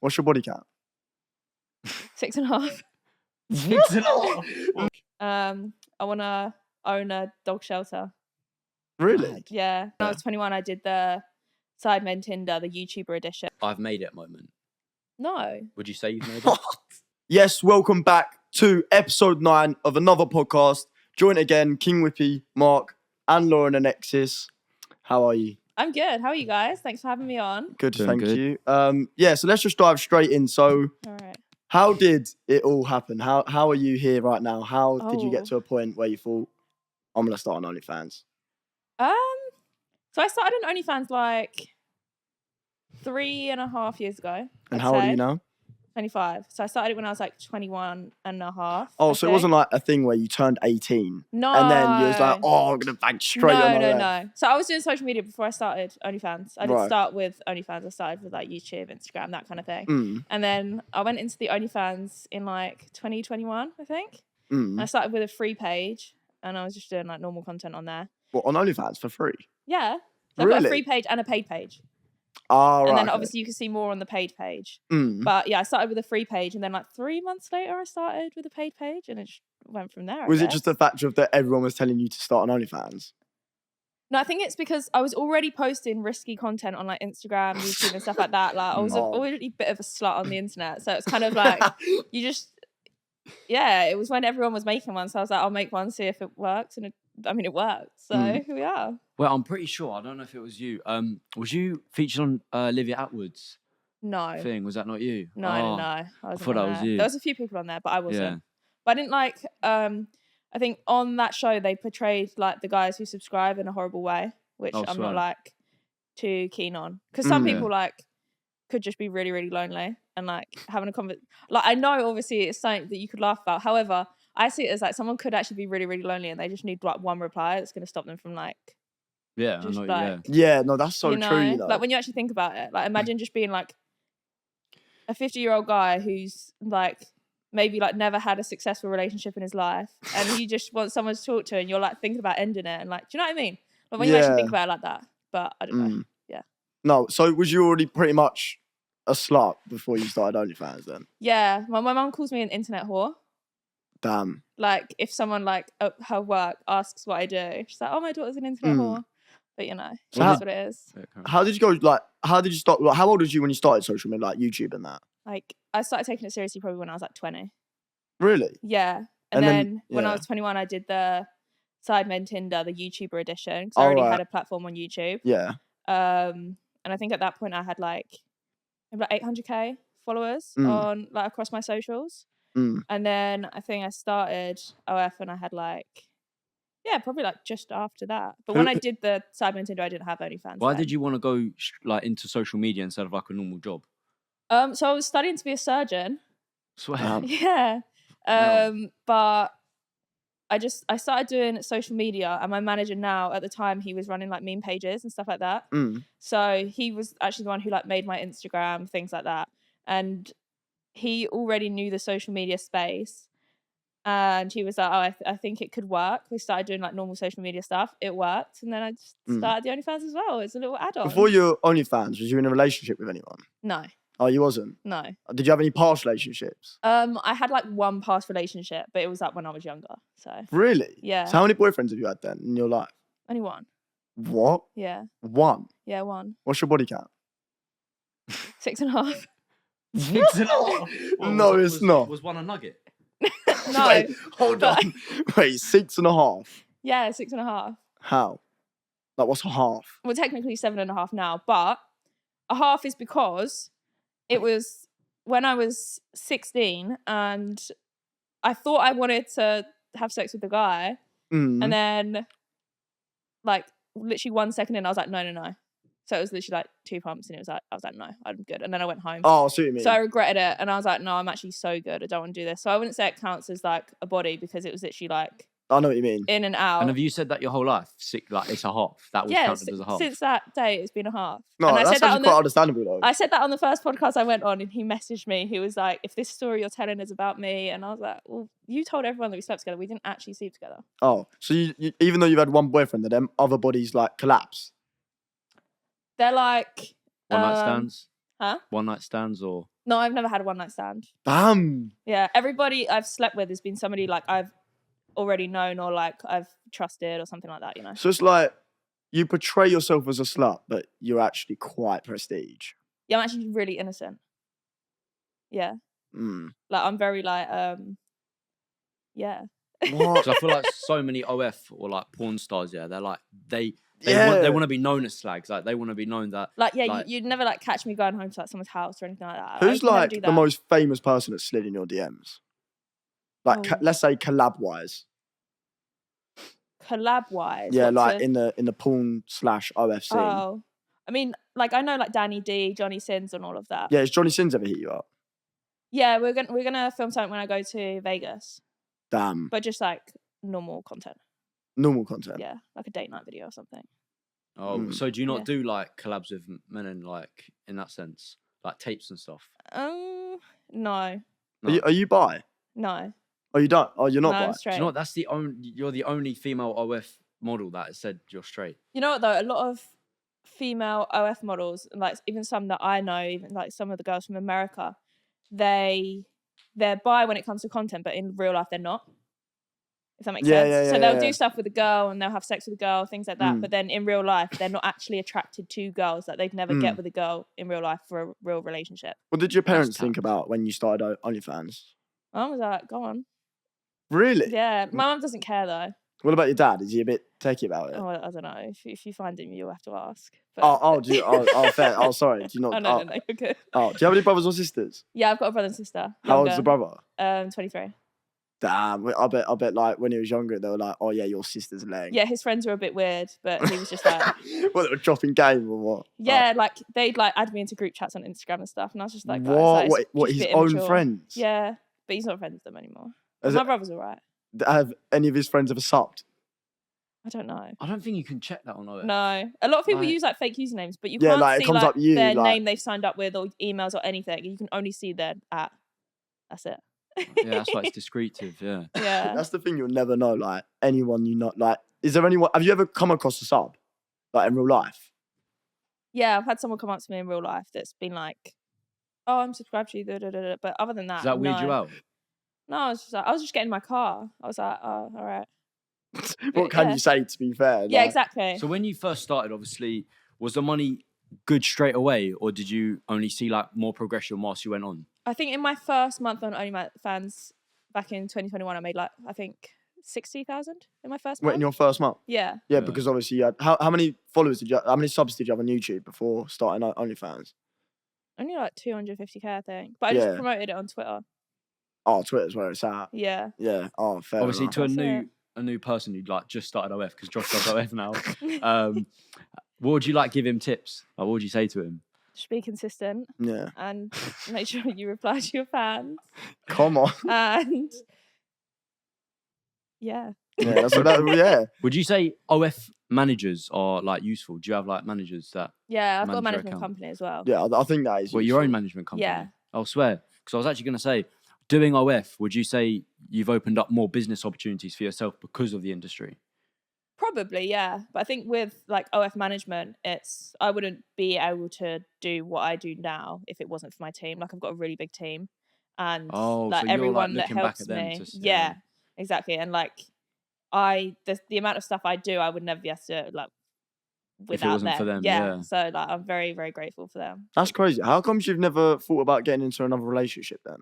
What's your body count? 6.5. 6.5. I want to own a dog shelter. Really? Yeah. When I was 21, I did the Sidemen Tinder, the YouTuber edition. I've made it moment. No. Would you say you've made it? Yes, welcome back to episode 9 of another podcast. Join again, King Whippy, Mark, and Lauren Alexis. How are you? I'm good. How are you guys? Thanks for having me on. Good, Doing thank good. you. So let's just dive straight in. So, All right. how did it all happen? How are you here right now? How did you get Oh. to a point where you thought, I'm going to start an OnlyFans? So I started an OnlyFans like 3.5 years ago. And how old are you now? 25. So I started it when I was like 21 and a half. Oh, I so it think. wasn't like a thing where you turned 18 No. and then you was like, oh, I'm going to bang straight on No. So I was doing social media before I started OnlyFans. I didn't Right. start with OnlyFans. I started with like YouTube, Instagram, that kind of thing. Mm, And then I went into the OnlyFans in like 2021, I think. And I mm. started with a free page and I was just doing like normal content on there. What, on OnlyFans for free? Yeah. So I've got a Really? free page and a paid page. Oh, right. And then okay. obviously you can see more on the paid page. Mm. But yeah, I started with a free page and then like 3 months later I started with a paid page and it just went from there. I Was it guess. just the fact of that everyone was telling you to start an OnlyFans? No, I think it's because I was already posting risky content on like Instagram, YouTube and stuff like that. Like I was Oh. already a bit of a slut on the internet. So it's kind of like you just, yeah, it was when everyone was making one. So I was like, I'll make one, see if it works. And it worked. So here we are. Well, I'm pretty sure. I don't know if it was you. Was you featured on Olivia Atwood's No. thing? Was that not you? No, I didn't Oh. know. I wasn't thought on that was there. you. There was a few people on there, but I wasn't. Yeah. But I didn't like, I think on that show they portrayed like the guys who subscribe in a horrible way, which Oh, I'm swear. not like too keen on. Because some Yeah. people like could just be really, really lonely and like having a conversation. Like I know obviously it's something that you could laugh about. However, I see it as like someone could actually be really, really lonely and they just need like one reply that's going to stop them from like, Yeah, I just know. like, Yeah, no, that's so you know, true, you know. like when you actually think about it, like imagine just being like a 50-year-old guy who's like maybe like never had a successful relationship in his life and he just wants someone to talk to and you're like thinking about ending it and like, do you know what I mean? Like when you actually think about it like that. But I don't know. Yeah. No, so was you already pretty much a slut before you started OnlyFans then? Yeah. My mum calls me an internet whore. Damn. Like if someone like at her work asks what I do, she's like, oh, my daughter's an internet whore. But you know, So that's what it is. How did you go, like, how did you start, like, how old was you when you started social media, like YouTube and that? Like I started taking it seriously probably when I was like 20. Really? Yeah. And And then- then when I yeah. was 21, I did the Sidemen Tinder, the YouTuber edition. Because I already right. had a platform on YouTube. Yeah. And I think at that point I had like 800k followers on like across my socials. Mm. And then I think I started OF and I had like, yeah, probably like just after that. But when I did the Sidemen Tinder, I didn't have OnlyFans. Why then. did you want to go like into social media instead of like a normal job? So I was studying to be a surgeon. Swear. Yeah. No. But I started doing social media and my manager now at the time he was running like meme pages and stuff like that. Mm. So he was actually the one who like made my Instagram, things like that. And he already knew the social media space. And he was like, oh, I think it could work. We started doing like normal social media stuff. It worked. And then I just started the OnlyFans as well. It's a little add-on. Before your OnlyFans, was you in a relationship with anyone? No. Oh, you wasn't? No. Did you have any past relationships? I had like one past relationship, but it was like when I was younger. So Really? yeah. So how many boyfriends have you had then in your life? Only one. What? Yeah. One? Yeah, one. What's your body count? 6.5. 6.5. No, it's not. Was one a nugget? No. Wait, hold but- on. Wait, 6.5? Yeah, 6.5. How? Like, what's a half? Well, technically 7.5 now, but a half is because it was when I was 16 and I thought I wanted to have sex with the guy. Mm. And then, like, literally 1 second in, I was like, no. So it was literally like 2 pumps and I was like, no, I'm good. And then I went home. Oh, I see what you mean. So I regretted it. And I was like, no, I'm actually so good. I don't want to do this. So I wouldn't say it counts as like a body because it was literally like I know what you mean. in and out. And have you said that your whole life? Like it's a half. That was Yeah, counted as a half. since that day, it's been a half. No, and I that's said that actually on quite understandable though. I said that on the first podcast I went on and he messaged me. He was like, if this story you're telling is about me. And I was like, well, you told everyone that we slept together. We didn't actually sleep together. Oh, so you even though you've had one boyfriend, then them other bodies like collapse? They're like... One night stands? Huh? One night stands or No, I've never had a one night stand. Damn. Yeah, everybody I've slept with has been somebody like I've already known or like I've trusted or something like that, you know. So it's like you portray yourself as a slut, but you're actually quite prestige. Yeah, I'm actually really innocent. Yeah. Like I'm very like yeah. What? Because I feel like so many OF or like porn stars, yeah, they're like they Yeah. want to be known as slags. Like they want to be known that. Like yeah, like, you'd never like catch me going home to like someone's house or anything like that. Who's I would never like do the that. most famous person that slid in your DMs? Like Oh. let's say collab wise. Collab wise? Yeah, like in the porn / OF scene. Oh, I mean, like I know like Danny D, Johnny Sins, and all of that. Yeah, has Johnny Sins ever hit you up? Yeah, we're gonna film something when I go to Vegas, Damn. but just like normal content. Normal content. Yeah, like a date night video or something. Oh, so do you not Yeah. do like collabs with men and like in that sense, like tapes and stuff? No, No. Are you bi? no, Oh, you don't? Oh, you're not no, bi? I'm Do straight. you know what? That's the only. You're the only female OF model that has said you're straight. You know what though? A lot of female OF models, and like even some that I know, even like some of the girls from America, they're bi when it comes to content, but in real life they're not. If that makes Yeah, sense. yeah, So yeah, they'll yeah. do stuff with a girl and they'll have sex with a girl, things like that. But then in real life, they're not actually attracted to girls. Like they'd never get with a girl in real life for a real relationship. What did your parents tough. think about when you started OnlyFans? My mum was like, "Go on." Really? Yeah, my mum doesn't care though. What about your dad? Is he a bit techie about it? Oh, I don't know. If you find him, you'll have to ask. But... Fair. Oh, sorry. Do you not? Oh no, you're good. Oh, do you have any brothers or sisters? Yeah, I've got a brother and sister. How old's Younger. the brother? 23. Damn, I bet like when he was younger, they were like, oh yeah, your sister's leg. Yeah, his friends were a bit weird, but he was just like, What, they were dropping game or what? yeah, like they'd like add me into group chats on Instagram and stuff, and I was just like, guys, What? like, it's What, just a his bit own immature. friends? Yeah, but he's not friends with them anymore. Has My it- brother's alright. Have any of his friends ever subbed? I don't know. I don't think you can check that on OF. No, a lot of people Like- use like fake usernames, but you Yeah, can't like, it see comes like up you, their like- name they've signed up with or emails or anything. You can only see their at. That's it. Yeah, that's why it's discretive. Yeah. Yeah. That's the thing, you'll never know. Like anyone you not like. Is there anyone? Have you ever come across a sub, like in real life? Yeah, I've had someone come up to me in real life that's been like, "Oh, I'm subscribed to you," but other than that, Does that weird no. you out? No, I was just getting in my car. I was like, "Oh, all right." What can Yeah. you say? To be fair, Yeah, like, exactly. So when you first started, obviously, was the money good straight away, or did you only see like more progression whilst you went on? I think in my first month on OnlyFans back in 2021, I made like I think 60,000 in my first Wait, month. in your first month? Yeah, Yeah, Yeah. because obviously you had how many followers did you? How many subs did you have on YouTube before starting OnlyFans? only like 250k, I think. But I Yeah. just promoted it on Twitter. Oh, Twitter's where it's at. Yeah. Yeah. Oh, fair. Obviously, enough. to That's a new person who'd like just started OF because Josh does OF now. What would you like give him tips? Like, what would you say to him? Just be consistent Yeah. and make sure you reply to your fans. Come on. And yeah. Yeah. That's what that, yeah. Would you say OF managers are like useful? Do you have like managers that? Yeah, I've got a Manager management account. company as well. Yeah. I think that is. Well, your own useful. management company. Yeah. I'll swear. Because I was actually going to say, doing OF, would you say you've opened up more business opportunities for yourself because of the industry? Probably, yeah. But I think with like OF management, I wouldn't be able to do what I do now if it wasn't for my team. Like I've got a really big team, and Oh, like so you're, like, everyone that looking back helps at them me. to Yeah, exactly. And like the amount of stuff I do, I would never be able to like without wasn't for them, Yeah. yeah. So like I'm very, very grateful for them. That's crazy. How come you've never thought about getting into another relationship then?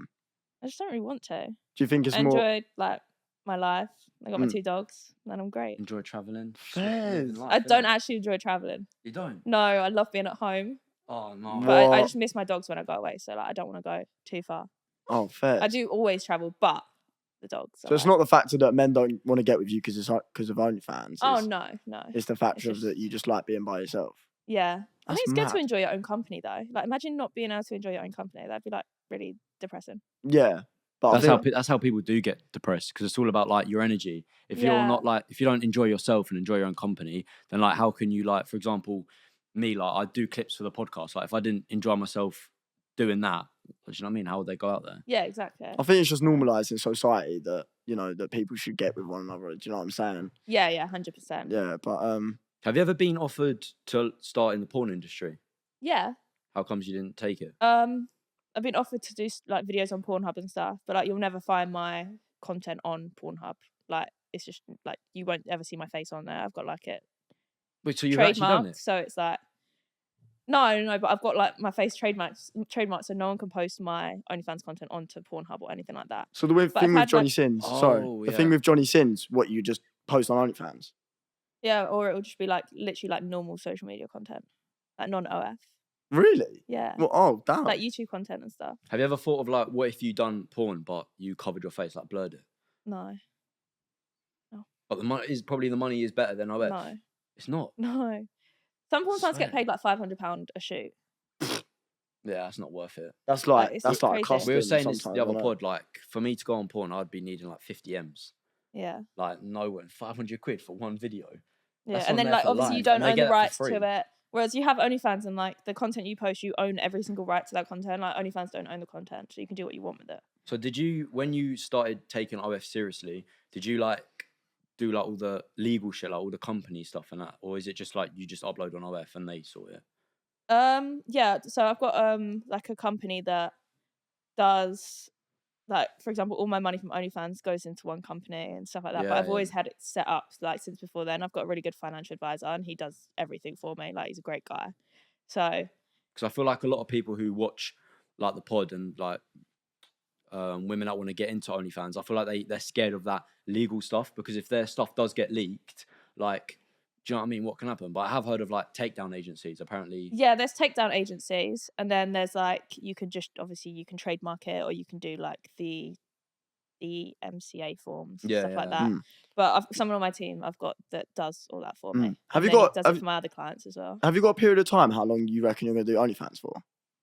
I just don't really want to. Do you think it's I more? enjoyed like my life. I got my 2 dogs, and I'm great. Enjoy traveling. Fairs. I don't actually enjoy traveling. You don't? No, I love being at home, Oh no. but I What? just miss my dogs when I go away. So like I don't want to go too far. Oh, fair. I do always travel, but the dogs. So it's not the factor that men don't want to get with you because of OnlyFans. Oh It's- no. It's the factor just- of that you just like being by yourself. Yeah, I That's think it's good mad. to enjoy your own company though. Like imagine not being able to enjoy your own company. That'd be like really depressing. Yeah. But That's I think, that's how people do get depressed because it's all about like your energy. If you're Yeah. not like if you don't enjoy yourself and enjoy your own company, then like how can you like for example, me like I do clips for the podcast. Like if I didn't enjoy myself doing that, do you know what I mean? How would they go out there? Yeah, exactly. I think it's just normalised in society that, you know, that people should get with one another. Do you know what I'm saying? Yeah, 100%. Yeah. But Have you ever been offered to start in the porn industry? Yeah. How comes you didn't take it? A I've been offered to do like videos on Pornhub and stuff, but like you'll never find my content on Pornhub. Like it's just like you won't ever see my face on there. I've got like it Wait, so you've actually done trademarked, it? so it's like no, but I've got like my face trademarked, so no one can post my OnlyFans content onto Pornhub or anything like that. So the But thing I've with had, Johnny like- Sins, Oh, the thing yeah. with Johnny Sins, what you just post on OnlyFans. Yeah, or it will just be like literally like normal social media content, like non-OF. Really? Yeah, Well, oh damn. like YouTube content and stuff. Have you ever thought of like, what if you done porn but you covered your face, like blurred it? No, But the money is better than I bet. no, It's not. no. Some porn stars get Swear. paid like £500 a shoot. Yeah, that's not worth it. That's Like, like it's that's like crazy. custom We were saying this sometimes, the other isn't it? pod, like for me to go on porn, I'd be needing like 50 M's. Yeah, Like no one, 500 quid for one video. yeah, That's and on then there like for obviously you life, don't and they own get the that for rights to free. it. Whereas you have OnlyFans and like the content you post, you own every single right to that content. Like OnlyFans don't own the content, so you can do what you want with it. So did you, when you started taking OF seriously, did you like do like all the legal shit, like all the company stuff and that, or is it just like you just upload on OF and they sort it? Yeah, so I've got like a company that does like, for example, all my money from OnlyFans goes into one company and stuff like that. But Yeah, I've always had it set up like since before then. I've got a really good financial advisor and he does everything for me. Like he's a great guy. So Because I feel like a lot of people who watch like the pod and like women that want to get into OnlyFans, I feel like they're scared of that legal stuff, because if their stuff does get leaked, like, do you know what I mean? What can happen? But I have heard of like takedown agencies, apparently. yeah, there's takedown agencies, and then there's like you can just obviously you can trademark it, or you can do like the MCA forms and Yeah, stuff like yeah. that. Mm. But someone on my team I've got that does all that for me. Have And you then he got- does have it for my other clients as well? Have you got a period of time how long you reckon you're gonna do OnlyFans for?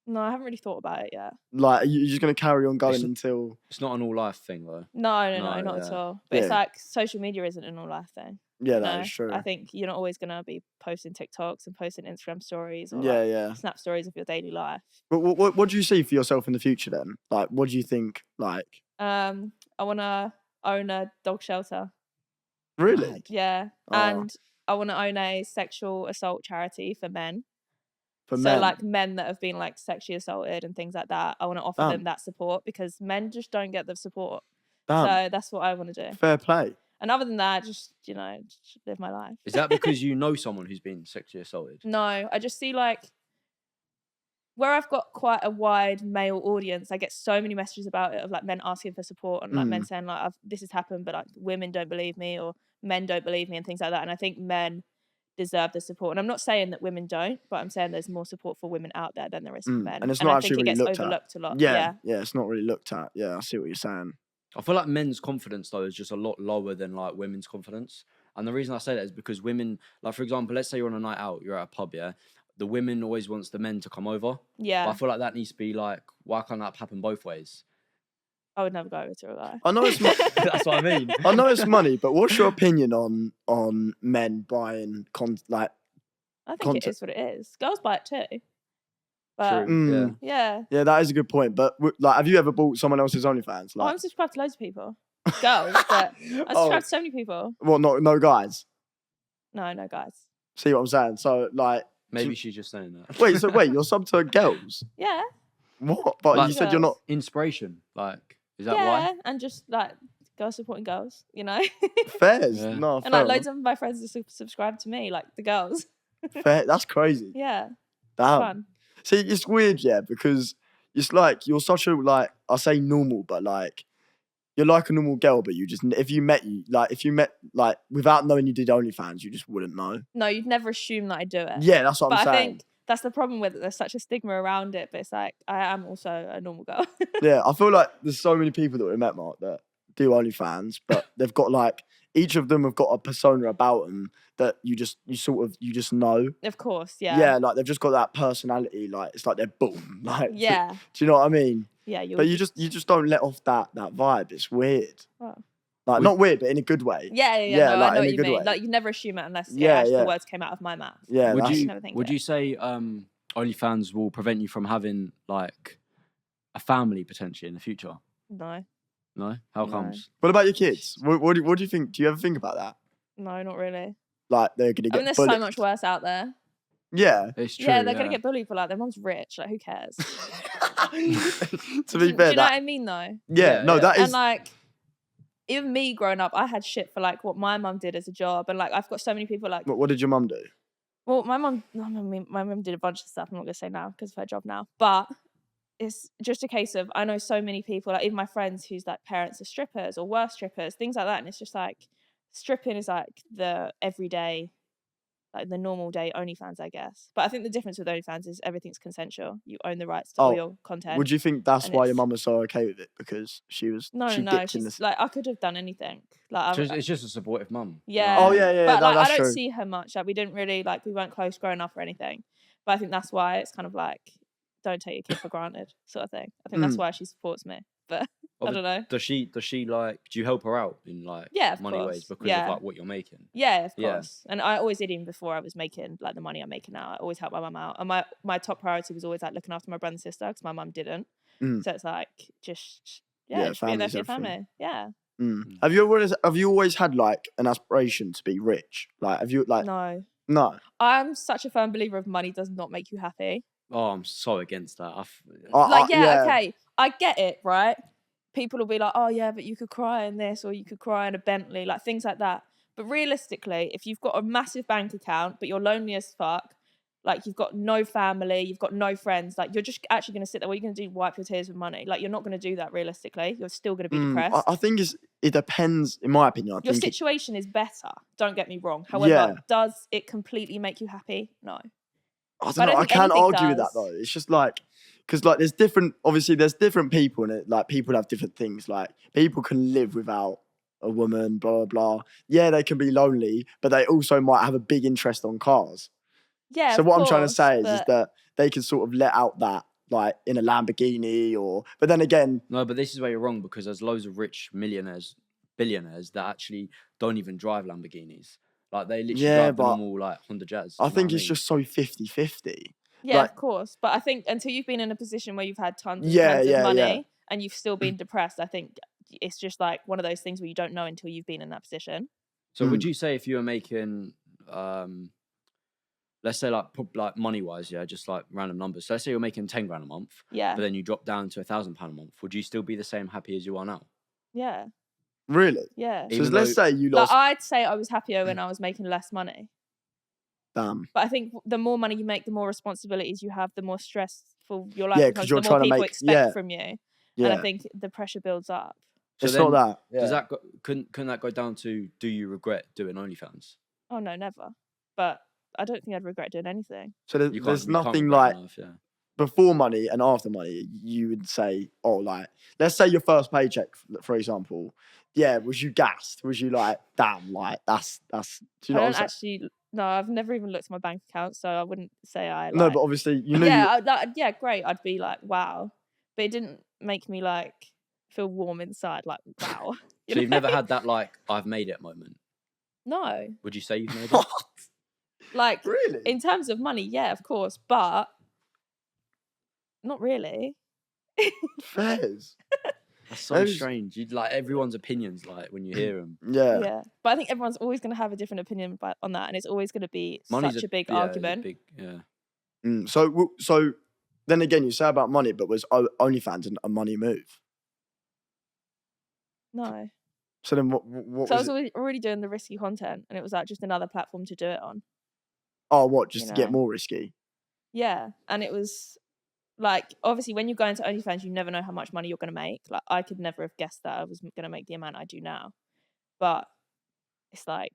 No, I haven't really thought about it yet. Like, are you just gonna carry on going It's- until? It's not an all life thing though. No, No, not at yeah. all. But it's Yeah. like social media isn't an all life thing. Yeah, No, that is true. I think you're not always gonna be posting TikToks and posting Instagram stories or Yeah, like yeah. snap stories of your daily life. But what do you see for yourself in the future then? Like, what do you think? Like, I wanna own a dog shelter. really? Mad. Yeah. Oh. And I wanna own a sexual assault charity for men. For So men? like men that have been like sexually assaulted and things like that, I want to offer Damn. them that support because men just don't get the support. Damn. So that's what I want to do. Fair play. And other than that, just just live my life. Is that because you know someone who's been sexually assaulted? No, I just see like where I've got quite a wide male audience, I get so many messages about it of like men asking for support and like men saying like this has happened, but like women don't believe me or men don't believe me and things like that. And I think men deserve the support. And I'm not saying that women don't, but I'm saying there's more support for women out there than there is for men. And it's not I actually think it really gets looked at. overlooked a lot. Yeah, it's not really looked at. Yeah, I see what you're saying. I feel like men's confidence though is just a lot lower than like women's confidence. And the reason I say that is because women, like for example, let's say you're on a night out, you're at a pub, yeah. The women always wants the men to come over. Yeah. But I feel like that needs to be like, why can't that happen both ways? I would never go over to a guy. I know it's That's what I mean. I know it's money, but what's your opinion on men buying like? I think content. it is what it is. Girls buy it too. But True. yeah. Yeah, that is a good point. But like, have you ever bought someone else's OnlyFans? Oh, Like, I'm subscribed to loads of people. Girls, but I subscribe to so many people. well, no guys. No guys. See what I'm saying? So like, Maybe she's just saying that. wait, you're sub to girls? Yeah. What? But Like- you said you're not. Inspiration, like, is that yeah. why? And just like girls supporting girls, you know? Fairs. Yeah. No, And fair like loads of my friends are subscribed to me, like the girls. fair. That's crazy. Yeah. Damn. Fun. See, it's weird, yeah, because it's like you're such a like I say normal, but like you're like a normal girl, but you just if you met like without knowing you did OnlyFans, you just wouldn't know. No, you'd never assume that I do it. Yeah, that's what But I'm I saying. think that's the problem with it. There's such a stigma around it, but it's like I am also a normal girl. Yeah, I feel like there's so many people that we met, Mark, that do OnlyFans, but they've got like each of them have got a persona about them that you just know. Of course, yeah. Yeah, like they've just got that personality. Like it's like they're boom. Like Yeah. do you know what I mean? Yeah, But you just don't let off that vibe. It's weird. Oh. Like not weird, but in a good way. Yeah, Yeah, no, like, I know in what a you good mean. way. Like you never assume it unless Yeah, the yeah. words came out of my mouth. Yeah, Would that's- you never think would it. you say OnlyFans will prevent you from having like a family potentially in the future? No, No? How No. comes? What about your kids? What do you think? Do you ever think about that? no, not really. Like they're gonna I get mean, there's bullied. so much worse out there. Yeah. It's true. Yeah, they're gonna get bullied, but like their mom's rich. Like, who cares? To be fair, do you know that what I mean though? yeah, no, yeah. that And is like, even me growing up, I had shit for like what my mum did as a job, and like I've got so many people like. what did your mum do? Well, my mum did a bunch of stuff. I'm not gonna say now because of her job now, but it's just a case of I know so many people, like even my friends whose like parents are strippers or were strippers, things like that, and it's just like stripping is like the everyday, like the normal day OnlyFans, I guess. But I think the difference with OnlyFans is everything's consensual. You own the rights to all your content. Would you think that's and why your it's- mum was so okay with it because she No. dipped in She's this? like I could have done anything. Like It's just a supportive mum. yeah. Oh yeah, But no, like that's I don't true. see her much. Like we didn't really we weren't close growing up or anything. But I think that's why it's kind of like don't take your kid for granted sort of thing. I think that's why she supports me. But I don't know. Does she like? Do you help her out in like of money course. ways because Yeah. of like what you're making? Yeah, of Yeah. course. And I always did even before I was making like the money I'm making now. I always helped my mum out. And my top priority was always like looking after my brother and sister because my mum didn't. So it's like just being there for your family's family. Yeah. Have you always had like an aspiration to be rich? Like have you like No. no? I'm such a firm believer of money does not make you happy. Oh, I'm so against that. Okay, I get it, right? People will be like, oh yeah, but you could cry in this or you could cry in a Bentley, like things like that. But realistically, if you've got a massive bank account, but you're lonely as fuck, like you've got no family, you've got no friends, like you're just actually going to sit there, what are you going to do? Wipe your tears with money? Like you're not going to do that realistically. You're still going to be depressed. I think it depends, in my opinion. Your situation is better, don't get me wrong. However, does it completely make you happy? No. I don't know. I can't argue with that though. It's just like, because like there's different people in it. Like people have different things. Like people can live without a woman, blah, blah, blah. Yeah, they can be lonely, but they also might have a big interest on cars. Yeah. So what I'm trying to say is but that they can sort of let out that like in a Lamborghini but then again. No, but this is where you're wrong because there's loads of rich millionaires, billionaires that actually don't even drive Lamborghinis. Like they literally drive the normal like Honda Jazz. I think it's just so 50-50. Yeah, like, of course. But I think until you've been in a position where you've had tons of money and you've still been depressed, I think it's just like one of those things where you don't know until you've been in that position. So would you say if you were making, let's say like money wise, yeah, just like random numbers. So let's say you're making 10 grand a month, yeah, but then you drop down to £1,000 a month. Would you still be the same happy as you are now? Yeah. Really? Yeah. So let's say you lost. Like, I'd say I was happier when I was making less money. Damn. But I think the more money you make, the more responsibilities you have, the more stressful your life becomes, you're the more trying to people make expect from you. Yeah. And I think the pressure builds up. So it's not that. Does that couldn't that go down to do you regret doing OnlyFans? Oh no, never. But I don't think I'd regret doing anything. So there's nothing like before money and after money. You would say, oh, like let's say your first paycheck, for example. Yeah, was you gassed? Was you like, damn, like that's? Do you know what I'm saying? No, I've never even looked at my bank account, so I wouldn't say I. Like, no, but obviously you knew. Yeah, great. I'd be like, wow, but it didn't make me like feel warm inside. Like, wow. So you've never had that like I've made it moment? No. Would you say you've made it? Like, really? In terms of money, yeah, of course, but not really. Fairs. That's so strange. You'd like everyone's opinions, like when you hear them. Yeah. Yeah, but I think everyone's always going to have a different opinion on that, and it's always going to be such a big argument. So then again, you say about money, but was OnlyFans a money move? No. So then what? So I was already doing the risky content, and it was like just another platform to do it on. Oh, what? Just to get more risky? Yeah, and it was. Like, obviously, when you go into OnlyFans, you never know how much money you're going to make. Like, I could never have guessed that I was going to make the amount I do now. But it's like,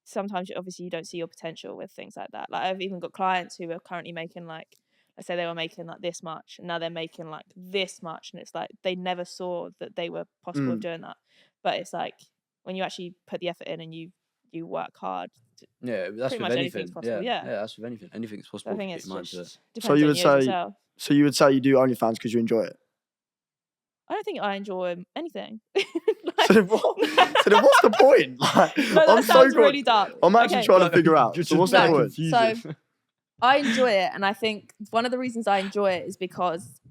sometimes, obviously, you don't see your potential with things like that. Like, I've even got clients who are currently making, like, let's say they were making, like, this much, and now they're making, like, this much. And it's like, they never saw that they were possible of doing that. But it's like, when you actually put the effort in and you work hard. Yeah, that's with anything. Yeah, that's with anything. Anything's possible. I think it's just so you would say you do OnlyFans because you enjoy it? I don't think I enjoy anything. So then what's the point? Like, no, that sounds really dark. I'm actually trying to figure out. So what's the point? So I enjoy it, and I think one of the reasons I enjoy it is because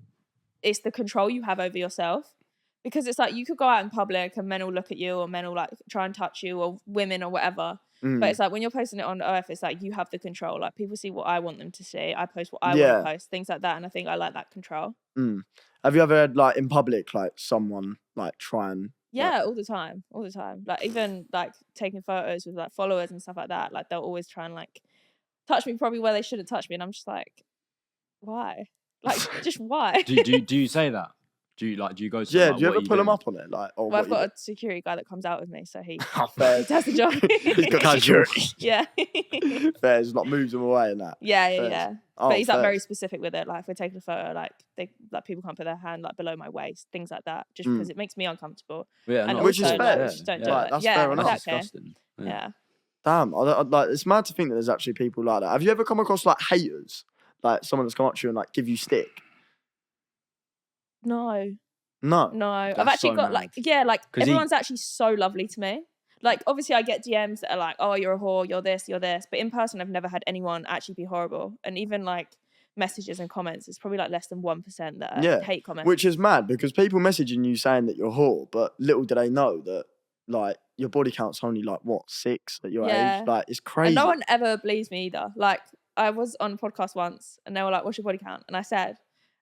it's the control you have over yourself. Because it's like you could go out in public and men will look at you, or men will like try and touch you, or women or whatever. But it's like when you're posting it on OF, it's like you have the control. Like people see what I want them to see. I post what I want Yeah. to post, things like that. And I think I like that control. Have you ever had like in public, like someone like try and Yeah, all the time. Like even like taking photos with like followers and stuff like that. Like they'll always try and like touch me probably where they shouldn't touch me, and I'm just like, why? Like just why? Do you say that? Do you go to them, like, do you what ever are pull them doing? up on it? Like, Well, I've got a security guy that comes out with me, so he fair. does the job. He's got security. Yeah. Fair, just like moves them away and that. Yeah. Oh, But he's like fair. very specific with it. Like if we're taking a photo, like people can't put their hand like below my waist, things like that, just because it makes me uncomfortable. Yeah, And no, Which is also, fair. like, just don't do Like, it. that's Yeah, fair enough. That's exactly. disgusting. Yeah. Damn, like it's mad to think that there's actually people like that. Have you ever come across like haters, like someone that's come up to you and like give you stick? No. No. I've actually so got mad. like 'Cause everyone's actually so lovely to me. Like obviously I get DMs that are like, oh, you're a whore, you're this. But in person I've never had anyone actually be horrible. And even like messages and comments, it's probably like less than 1% that are hate comments. Which is mad because people messaging you saying that you're a whore, but little do they know that like your body count's only like what 6 at your age. Like it's crazy. And no one ever believes me either. Like I was on a podcast once and they were like, what's your body count? And I said,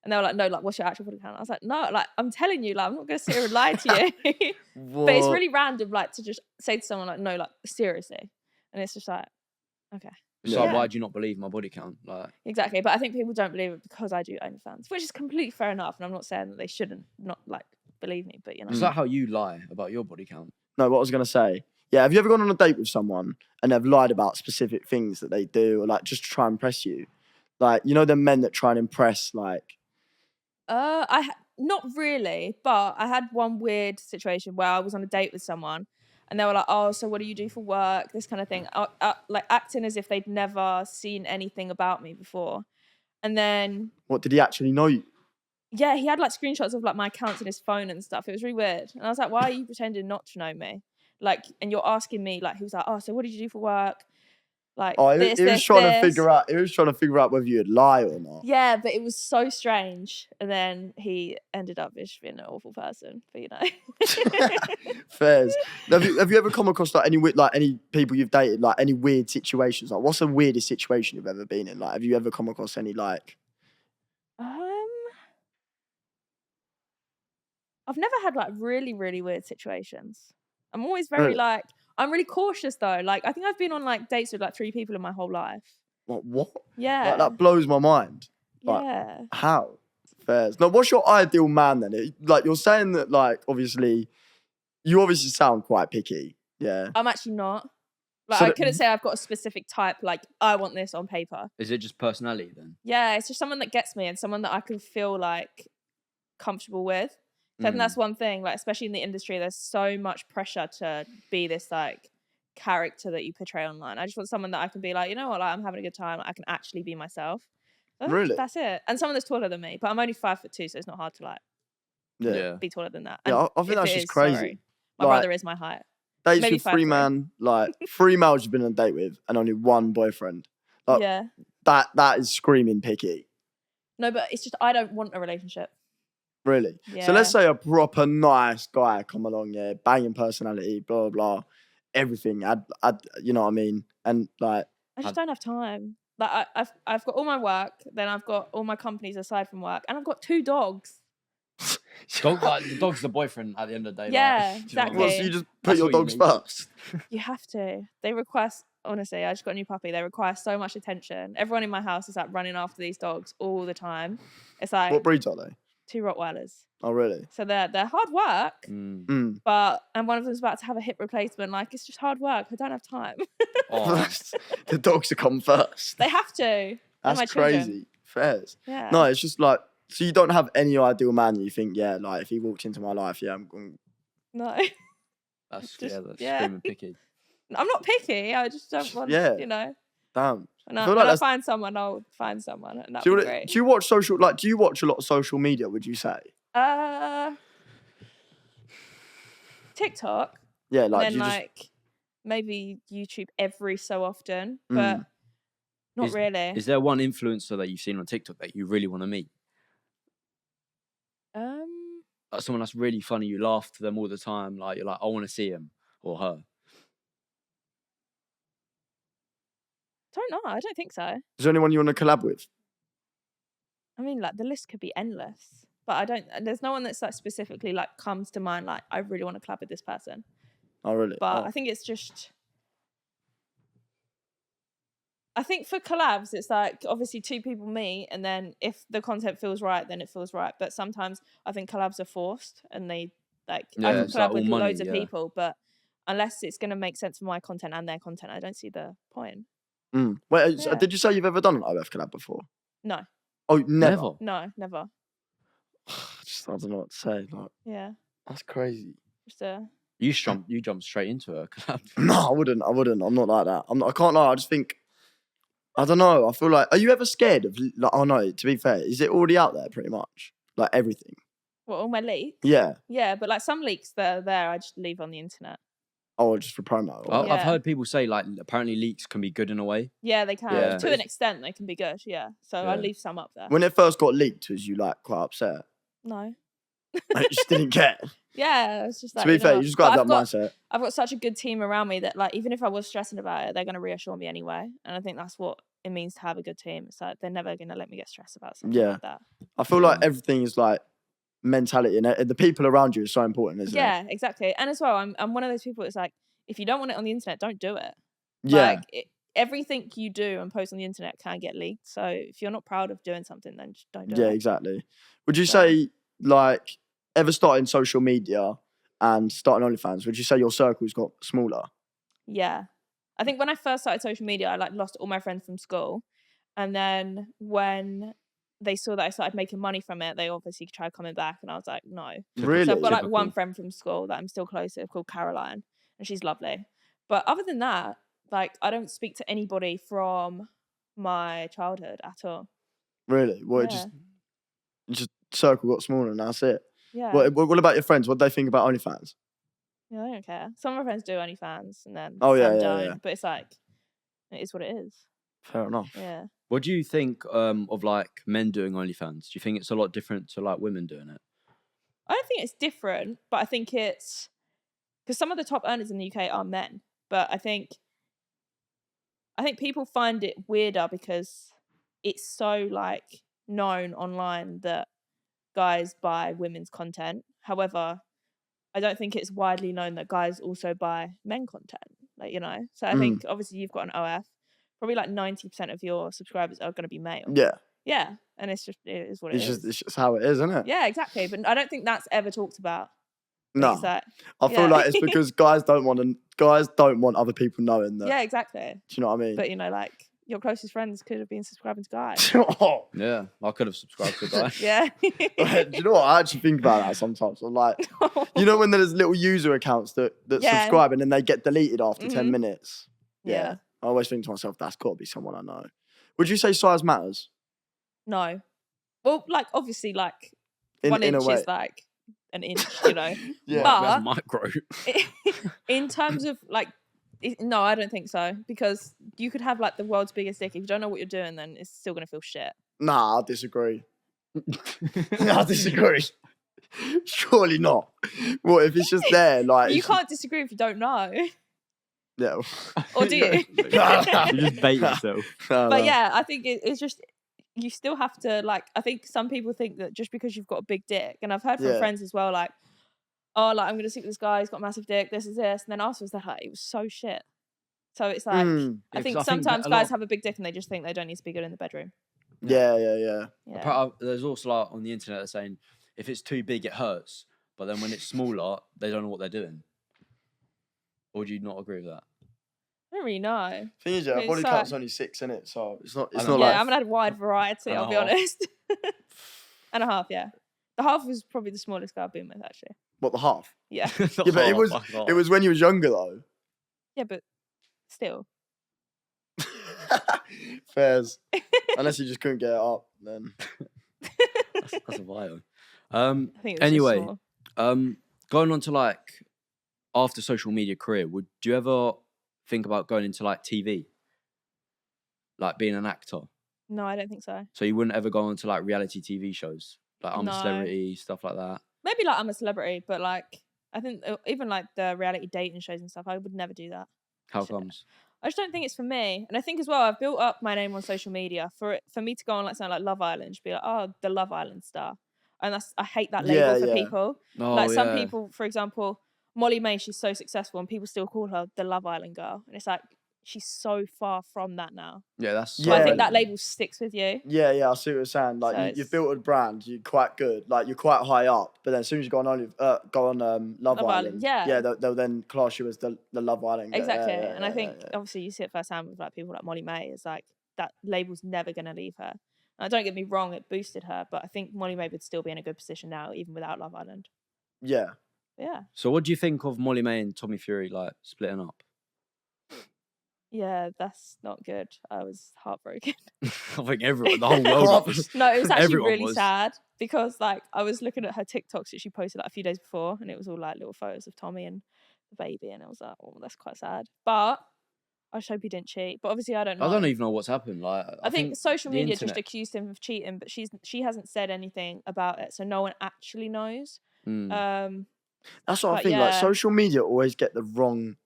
and they were like, no, like, what's your actual body count? I was like, no, like, I'm telling you, like, I'm not going to sit here and lie to you. But it's really random, like, to just say to someone, like, no, like, seriously. And it's just like, okay. So Yeah. why do you not believe my body count? Like Exactly. But I think people don't believe it because I do OnlyFans, which is completely fair enough. And I'm not saying that they shouldn't not, like, believe me, but, you know. is that how you lie about your body count? No, what I was going to say. Yeah, have you ever gone on a date with someone and they've lied about specific things that they do or, like, just to try and impress you? Like, you know the men that try and impress, like... Not really, but I had one weird situation where I was on a date with someone and they were like, oh, so what do you do for work? This kind of thing. Like acting as if they'd never seen anything about me before. And then... What, did he actually know you? Yeah, he had like screenshots of like my accounts in his phone and stuff. It was really weird. And I was like, why are you pretending not to know me? Like, and you're asking me, like, he was like, oh, so what did you do for work? Like, he was trying to figure out. He was trying to figure out whether you'd lie or not. Yeah, but it was so strange. And then he ended up just being an awful person. But you know, Fairs. Have you ever come across like any people you've dated, like any weird situations? Like, what's the weirdest situation you've ever been in? Like, have you ever come across any like? I've never had like really, really weird situations. I'm always very like, I'm really cautious though. Like, I think I've been on like dates with like 3 people in my whole life. What? Yeah. Like, that blows my mind. Like, yeah. How? Fairs. Now, what's your ideal man then? Like, you're saying that, like, you obviously sound quite picky. Yeah. I'm actually not. Like, So I couldn't say I've got a specific type, like, I want this on paper. Is it just personality then? Yeah, it's just someone that gets me and someone that I can feel, like, comfortable with. So I think that's one thing, like, especially in the industry, there's so much pressure to be this, like, character that you portray online. I just want someone that I can be like, you know what, like, I'm having a good time. I can actually be myself. Really? That's it. And someone that's taller than me. But I'm only 5'2", so it's not hard to, like, Yeah. be taller than that. Yeah, And I think if that's it just is, crazy. sorry. My Like, brother is my height. Dates Maybe with 3 5'3". man, like 3 males you've been on a date with and only 1 boyfriend. Like, Yeah. That is screaming picky. No, but it's just I don't want a relationship. Really? Yeah. So let's say a proper nice guy come along, yeah, banging personality, blah, blah, blah, everything. You know what I mean? And like... I just don't have time. Like I've got all my work, then I've got all my companies aside from work, and I've got 2 dogs. The dog's the boyfriend at the end of the day. Yeah, like, do you know what I mean? Well, exactly. so you just put That's your what you dogs need. first? You have to. They request, honestly, I just got a new puppy. They require so much attention. Everyone in my house is like running after these dogs all the time. It's like What breeds are they? 2 Rottweilers. Oh, really? So they're hard work, Mm. and one of them's about to have a hip replacement. Like, it's just hard work. I don't have time. Oh, The dogs to come first. They have to. They're my That's children. crazy. Fairs. Yeah. No, it's just like, so you don't have any ideal man that you think, yeah, like if he walked into my life, yeah, I'm going... No. that's Just- that's yeah. screaming picky. I'm not picky. I just don't want, Yeah. you know. Damn. When I I, feel when like I find someone, I'll find someone, and that'd be great. Do you watch do you watch a lot of social media, would you say? TikTok, Yeah, and like, then do you like maybe YouTube every so often, but not really. Is there one influencer that you've seen on TikTok that you really want to meet? Like someone that's really funny, you laugh to them all the time, like you're like, I want to see him or her. Don't know. I don't think so. Is there anyone you want to collab with? I mean, like the list could be endless, but I don't. There's no one that's like specifically like comes to mind. Like I really want to collab with this person. Oh, really? But I think it's just. I think for collabs, it's like obviously two people meet, and then if the content feels right, then it feels right. But sometimes I think collabs are forced, and they I can it's like collab with all money, loads of people, but unless it's going to make sense for my content and their content, I don't see the point. Wait, Yeah. did you say you've ever done an OF collab before? No. Oh, never. No, never. I don't know what to say. Like, Yeah. that's crazy. Just a. You jumped straight into a collab. No, I wouldn't. I'm not like that. I can't lie. I just think. I don't know. I feel like. Are you ever scared of? Like, oh no. To be fair, is it already out there pretty much? Like everything. What, all my leaks? Yeah. Yeah, but like some leaks that are there, I just leave on the internet. Oh, just for promo. Or... Yeah. I've heard people say like apparently leaks can be good in a way. Yeah, they can. Yeah. To an extent, they can be good. Yeah. So I leave some up there. When it first got leaked, was you like quite upset? No. Like, you just didn't care. Yeah, it's just like. To be fair, you just got that mindset. I've got such a good team around me that like even if I was stressing about it, they're gonna reassure me anyway. And I think that's what it means to have a good team. It's like they're never gonna let me get stressed about something like that. I feel like everything is like mentality, and the people around you is so important, isn't it? Yeah, exactly. And as well, I'm one of those people. It's like if you don't want it on the internet, don't do it. Yeah. Like everything you do and post on the internet can get leaked. So if you're not proud of doing something, then just don't do it. Yeah, exactly. Would you say like ever starting social media and starting OnlyFans? Would you say your circle's got smaller? Yeah. I think when I first started social media, I like lost all my friends from school. And then when they saw that I started making money from it, they obviously tried coming back, and I was like, no. Really? So I've got like one friend from school that I'm still close to called Caroline, and she's lovely. But other than that, like I don't speak to anybody from my childhood at all. Really? Well, it just circle got smaller and that's it. Yeah. What about your friends? What do they think about OnlyFans? Yeah, I don't care. Some of my friends do OnlyFans, and then some don't. Yeah. But it's like, it is what it is. Fair enough. Yeah. What do you think of like men doing OnlyFans? Do you think it's a lot different to like women doing it? I don't think it's different, but I think it's because some of the top earners in the UK are men. But I think people find it weirder because it's so like known online that guys buy women's content. However, I don't think it's widely known that guys also buy men content. Like, you know, so I think obviously you've got an OF. Probably like 90% of your subscribers are going to be male. Yeah. Yeah, and it is what it is. It's just how it is, isn't it? Yeah, exactly. But I don't think that's ever talked about. No. I feel like it's because guys don't want other people knowing that. Yeah, exactly. Do you know what I mean? But you know, like your closest friends could have been subscribing to guys. Yeah, I could have subscribed to a guy. Yeah. Do you know what? I actually think about that sometimes. I'm like, you know, when there's little user accounts that subscribe and then they get deleted after 10 minutes. Yeah. I always think to myself, that's got to be someone I know. Would you say size matters? No. Well, like obviously, like in 1 inch a way. is like an inch, you know. Yeah, but that's micro. In terms of like, no, I don't think so, because you could have like the world's biggest dick. If you don't know what you're doing, then it's still gonna feel shit. Nah, I disagree. I disagree. Surely not. What if it's just there? Like you can't disagree if you don't know. Yeah. Or do you? You just bait yourself. But yeah, I think it's just you still have to like. I think some people think that just because you've got a big dick, and I've heard from friends as well, like, oh, like I'm gonna sleep with this guy, he's got a massive dick, this is this, and then afterwards they're like, it was so shit. So it's like I think sometimes guys have a big dick and they just think they don't need to be good in the bedroom. Yeah. There's also like on the internet they're saying if it's too big it hurts, but then when it's smaller they don't know what they're doing. Or do you not agree with that? I don't really know. Thing is, body count's only 6, isn't it? So it's not. Yeah, like... I haven't had a wide variety. I'll be honest. And a half, yeah. The half was probably the smallest guy I've been with, actually. What, the half? Yeah. Yeah, but it was when you was younger though. Yeah, but still. Fairs. Unless you just couldn't get it up, then. That's a bio. I think it was anyway, small. going on to like after social media career, would you ever think about going into like TV? Like being an actor? No, I don't think so. So you wouldn't ever go on to like reality TV shows? Like I'm a Celebrity, stuff like that? Maybe like I'm a Celebrity, but like I think even like the reality dating shows and stuff, I would never do that. How comes? I just don't think it's for me. And I think as well, I've built up my name on social media for me to go on like something like Love Island, to be like, oh, the Love Island star. And I hate that label for people. Oh, Like some people, for example, Molly May, she's so successful and people still call her the Love Island girl. And it's like, she's so far from that now. Yeah, that's So I think Yeah. that label sticks with you. Yeah, I see what you're saying. Like So you've built a brand, you're quite good, like you're quite high up. But then as soon as you go on Love Island, yeah. they'll then class you as the Love Island. Exactly. And I think obviously you see it firsthand with like people like Molly May. Is like that label's never gonna leave her. And don't get me wrong, it boosted her, but I think Molly May would still be in a good position now, even without Love Island. Yeah. Yeah. So what do you think of Molly May and Tommy Fury like splitting up? Yeah, that's not good. I was heartbroken. I think everyone, the whole world was. No, it was actually Everyone really was. sad because like I was looking at her TikToks that she posted like a few days before, and it was all like little photos of Tommy and the baby, and I was like, oh, that's quite sad. But I just hope he didn't cheat. But obviously, I don't know. I don't even know what's happened. Like, I think social the media just internet- accused him of cheating, but she hasn't said anything about it, so no one actually knows. Mm. That's what I But think. Like yeah. social media always get the wrong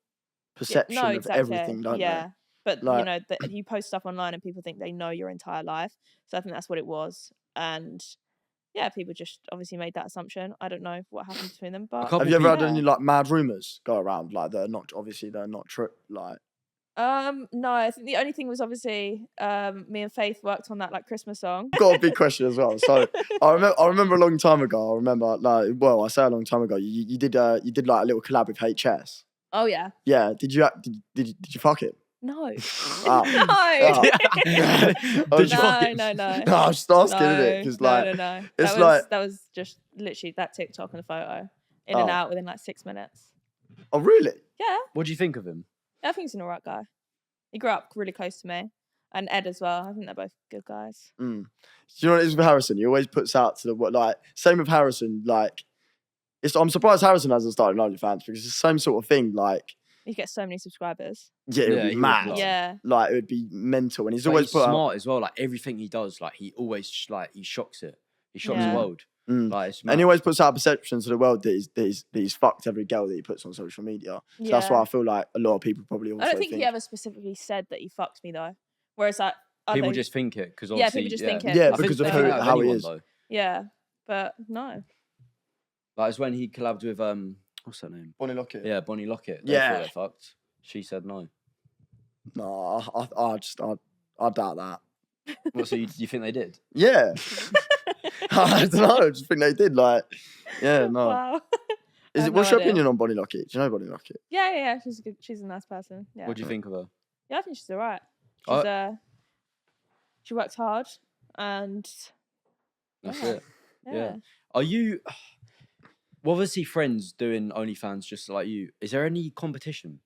perception no, of exactly. everything, don't yeah. they? But Like- you know, that you post stuff online and people think they know your entire life. So I think that's what it was. And yeah, people just obviously made that assumption. I don't know what happened between them, but couple Have you ever had people- any like mad rumors go around? Like they're not true. Like no, I think the only thing was obviously me and Faith worked on that like Christmas song. got a big question as well. So I remember a long time ago. I remember I say a long time ago. You did like a little collab with HS. Oh yeah. Yeah. Did you fuck it? No. Oh. No. Oh. Did you fuck it? No. No, I was just asking, innit? Because like no. it's like- that was just literally that TikTok and a photo in and Oh. out within like 6 minutes. oh really? Yeah, What do you think of him? I think he's an alright guy. He grew up really close to me, and Ed as well. I think they're both good guys. Mm. Do you know what it is with Harrison? He always puts out to same with Harrison. Like I'm surprised Harrison hasn't started OnlyFans because it's the same sort of thing. Like He gets so many subscribers. yeah, it would Yeah, be he would mad. love- Yeah. Like it would be mental, and he's But always he's put out. smart as well. Like everything he does, like he always he shocks it. He shocks Yeah. the world. Mm. Like it's And he mad. always puts out a perception to the world that he's fucked every girl that he puts on social media. So that's why I feel like a lot of people probably also I don't think he ever specifically said that he fucked me though. Whereas like People other- just think it because Yeah, obviously people just think it. Yeah, I think because of they who- think that how he anyone, is. though. yeah, but no. Like it's when he collabed with what's her name? Bonnie Lockett. Yeah, Bonnie Lockett. They Yeah. thought they fucked. She said no. No, I doubt that. What? So you think they did? Yeah. I don't know. I just think they did. Like, yeah, no. Wow. Is I it? have What's no your idea. opinion on Bonnie Lockett? Do you know Bonnie Lockett? Yeah. She's good. She's a nice person. Yeah. What do you think of her? Yeah, I think she's alright. She's she works hard and That's Yeah. it. Yeah. Are you? Well, obviously, friends doing OnlyFans just like you. Is there any competition?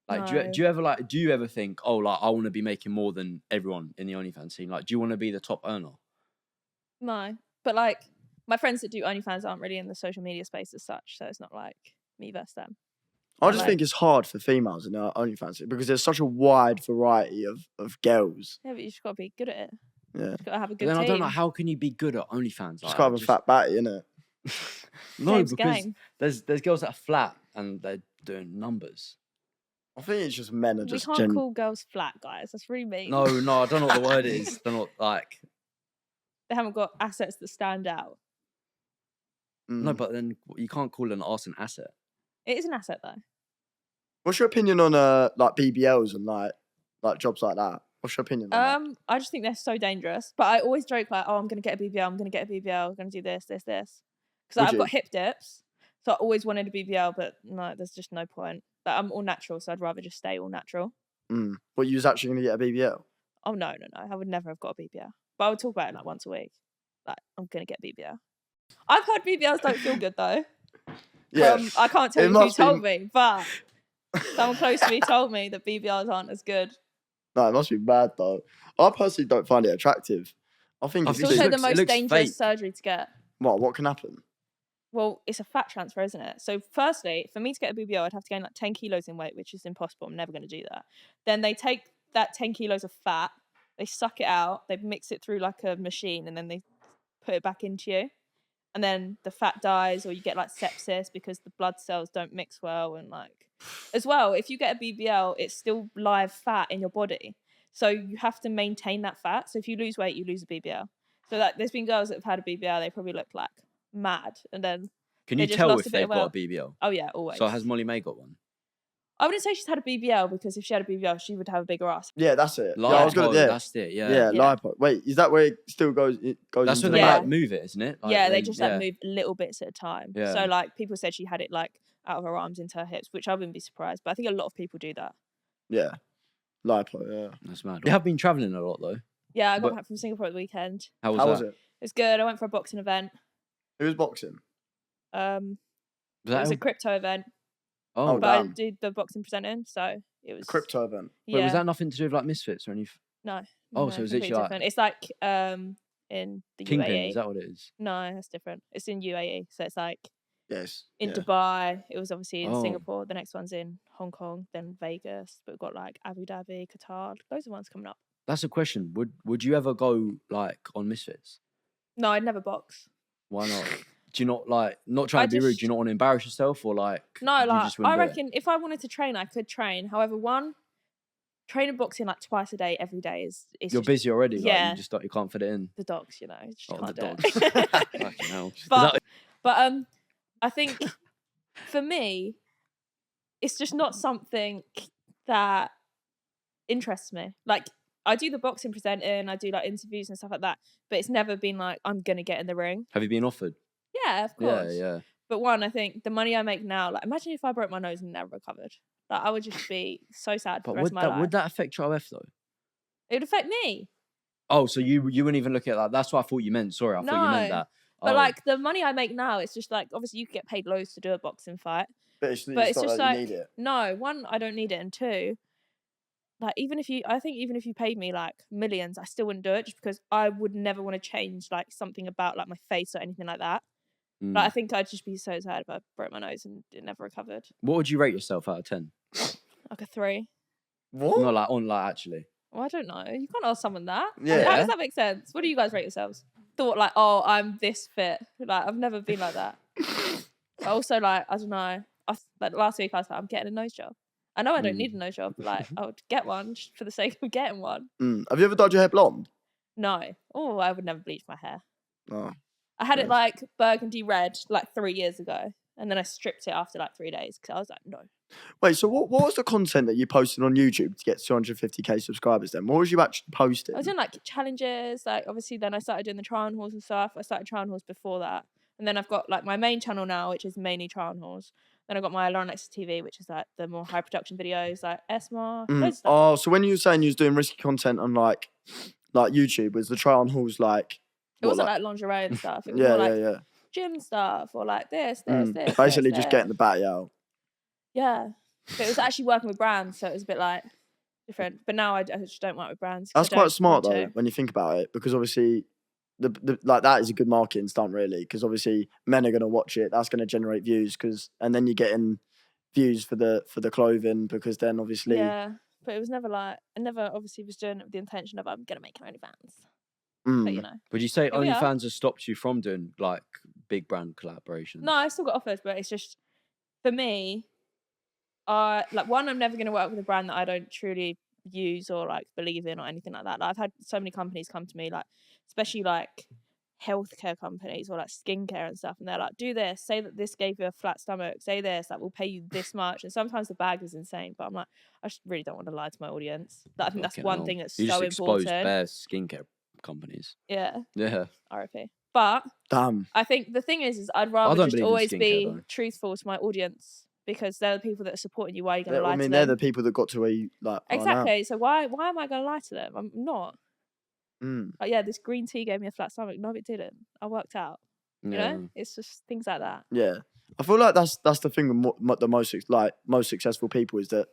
Like, No. do you ever think, oh, like I want to be making more than everyone in the OnlyFans scene? Like, do you want to be the top earner? No. But like my friends that do OnlyFans aren't really in the social media space as such, so it's not like me versus them. I just Like- think it's hard for females in our OnlyFans because there's such a wide variety of girls. Yeah, but you just gotta be good at it. Yeah. You just gotta have a But good then team. I don't know how can you be good at OnlyFans? Just Like, kind of a fat batty, innit? no, Game's because game. there's girls that are flat and they're doing numbers. I think it's just men are We just can't call girls flat, guys. That's really mean. No, I don't know what the word is. They're not like They haven't got assets that stand out. no, but then you can't call an arse an asset. It is an asset though. What's your opinion on like BBLs and like jobs like that? What's your opinion on that? I just think they're so dangerous. But I always joke like, oh, I'm gonna get a BBL. I'm gonna get a BBL. I'm gonna do this. Because Would I've you? got hip dips, so I always wanted a BBL, but no, there's just no point. Like, I'm all natural, so I'd rather just stay all natural. But you was actually going to get a BBL? Oh no, I would never have got a BBL. But I would talk about it like once a week. Like, I'm gonna get BBL. I've heard BBLs don't feel good though. Yeah. I can't tell It you who must be- told me, but someone close to me told me that BBLs aren't as good. No, it must be bad though. I personally don't find it attractive. I think I it's It's think too... also looks- the it most looks dangerous fake. surgery to get. What can happen? Well, it's a fat transfer, isn't it? So firstly, for me to get a BBL, I'd have to gain like 10 kilos in weight, which is impossible. I'm never going to do that. Then they take that 10 kilos of fat, they suck it out, they mix it through like a machine, and then they put it back into you. and then the fat dies, or you get like sepsis because the blood cells don't mix well, and like as well, if you get a BBL, it's still live fat in your body, so you have to maintain that fat. So if you lose weight, you lose a BBL. So like there's been girls that have had a BBL, they probably look like mad, and then Can they you just tell lost if a bit they've of got a weight. BBL? Oh yeah, always. So has Molly May got one? I wouldn't say she's had a BBL, because if she had a BBL, she would have a bigger ass. Yeah, that's it. Lipo, Yeah, I was gonna. Yeah, that's it. Yeah. yeah, Yeah. lipo. Wait, is that where it still goes? It goes That's into when the they Yeah. like move it, isn't it? Like, Yeah, they just like yeah. move little bits at a time. Yeah. So like people said she had it like out of her arms into her hips, which I wouldn't be surprised. But I think a lot of people do that. Yeah, lipo. Yeah. That's mad. You have been traveling a lot though. Yeah, I got But- back from Singapore at the weekend. How was How that? was it? It was good. I went for a boxing event. Who was boxing? It Was that was a crypto event, oh, Oh, but I damn. did the boxing presenting, so it was A crypto event. Yeah, wait, was that nothing to do with like Misfits or anything? no. Oh, no, so it was completely literally like different. It's like in the Kingpin, UAE. is that what it is? No, that's different. It's in UAE, so it's like Yes. in yeah. Dubai. It was obviously in Oh. Singapore. The next one's in Hong Kong, then Vegas. But we've got like Abu Dhabi, Qatar. Loads of ones coming up. That's a question. Would you ever go like on Misfits? No, I'd never box. Why not? Do you not like, not trying to be rude, do you not want to embarrass yourself, or like No, you like just wouldn't I do it? reckon if I wanted to train, I could train. However, training boxing like twice a day, every day is You're just busy already. Like, yeah. you just you can't fit it in. the dogs, you know. You just Oh, can't the do dogs. it. Fucking hell. but I think for me, it's just not something that interests me. Like I do the boxing presenting, I do like interviews and stuff like that, but it's never been like I'm gonna get in the ring. Have you been offered? Yeah, of course. Yeah. But one, I think the money I make now, like imagine if I broke my nose and never recovered. Like I would just be so sad for But the rest of my life. would that affect your OF though? It would affect me. Oh, so you wouldn't even look at that. That's what I thought you meant. Sorry, I thought you meant No, that. But Oh. like the money I make now, it's just like obviously you could get paid loads to do a boxing fight. But it's But not it's just that like you need it. no, one, I don't need it, and two, like I think even if you paid me like millions, I still wouldn't do it just because I would never want to change like something about like my face or anything like that. Mm. Like I think I'd just be so sad if I broke my nose and it never recovered. What would you rate yourself out of 10? Like a 3. What? Not like on like actually. Well, I don't know. You can't ask someone that. Yeah. How does that make sense? What do you guys rate yourselves? Thought like, oh, I'm this fit. Like I've never been like that. But also like, I don't know. Like last week I was like, I'm getting a nose job. I know I don't need a nose job, but like I would get one just for the sake of getting one. Have you ever dyed your hair blonde? No. Oh, I would never bleach my hair. Oh. I had it Yes. like burgundy red like 3 years ago. And then I stripped it after like 3 days because I was like, no. Wait, so what was the content that you posted on YouTube to get 250k subscribers then? What was you actually posting? I was doing like challenges, like obviously then I started doing the try on hauls and stuff. I started try on hauls before that. And then I've got like my main channel now, which is mainly try on hauls. Then I got my Lauren Alexis TV, which is like the more high production videos, like SMR, loads of stuff. Oh, so when you were saying you was doing risky content on like YouTube, was the try on hauls like It wasn't like lingerie and stuff. It was yeah, more like yeah. gym stuff or like this. Basically just getting the batty out. Yeah. But it was actually working with brands, so it was a bit like different. But now I just don't work with brands. 'cause That's I quite don't smart want though to. when you think about it, because obviously the like that is a good marketing stunt really, because obviously men are gonna watch it. That's gonna generate views, and then you're getting views for the clothing, because then obviously Yeah. But it was never like, I never obviously was doing it with the intention of I'm going to make an OnlyFans. But you know. Would you say Here we are. OnlyFans has stopped you from doing like big brand collaborations? No, I still got offers, but it's just, for me, like one, I'm never going to work with a brand that I don't truly use or like believe in or anything like that. Like I've had so many companies come to me, like especially like healthcare companies or like skincare and stuff, and they're like, do this, say that this gave you a flat stomach, say this, like we'll pay you this much. And sometimes the bag is insane, but I'm like, I just really don't want to lie to my audience. Like, I think that's Fucking one hell. thing that's You so just exposed important. bare skincare companies. Yeah, Yeah. RIP. But damn. I think the thing is I'd I rather don't just believe in always skincare, be though. truthful to my audience, because they're the people that are supporting you. Why are you going to lie I mean, to they're them? the people that got to where you like are now. Exactly. So why am I going to lie to them? I'm not. Mm. Like, yeah, this green tea gave me a flat stomach. No, it didn't. I worked out. You know, it's just things like that. Yeah, I feel like that's the thing with the most successful people, is that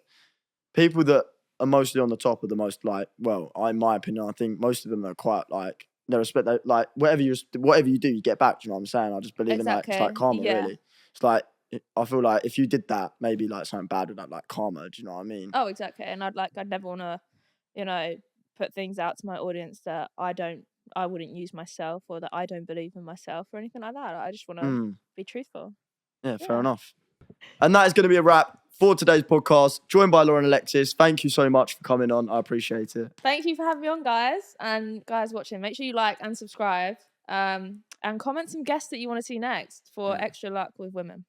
people that are mostly on the top are the most like, well, in my opinion, I think most of them are quite like, they respect that, like whatever you do, you get back. Do you know what I'm saying? I just believe in that. It's like karma, Yeah. really. It's like, I feel like if you did that, maybe like something bad would have like karma. Do you know what I mean? Oh, exactly. And I'd never want to, put things out to my audience that I don't I wouldn't use myself or that I don't believe in myself or anything like that. I just want to Mm. be truthful. Yeah, fair Yeah. enough. And that is going to be a wrap for today's podcast. Joined by Lauren Alexis. Thank you so much for coming on. I appreciate it. Thank you for having me on, guys. And guys watching, make sure you like and subscribe. And comment some guests that you want to see next for extra luck with women.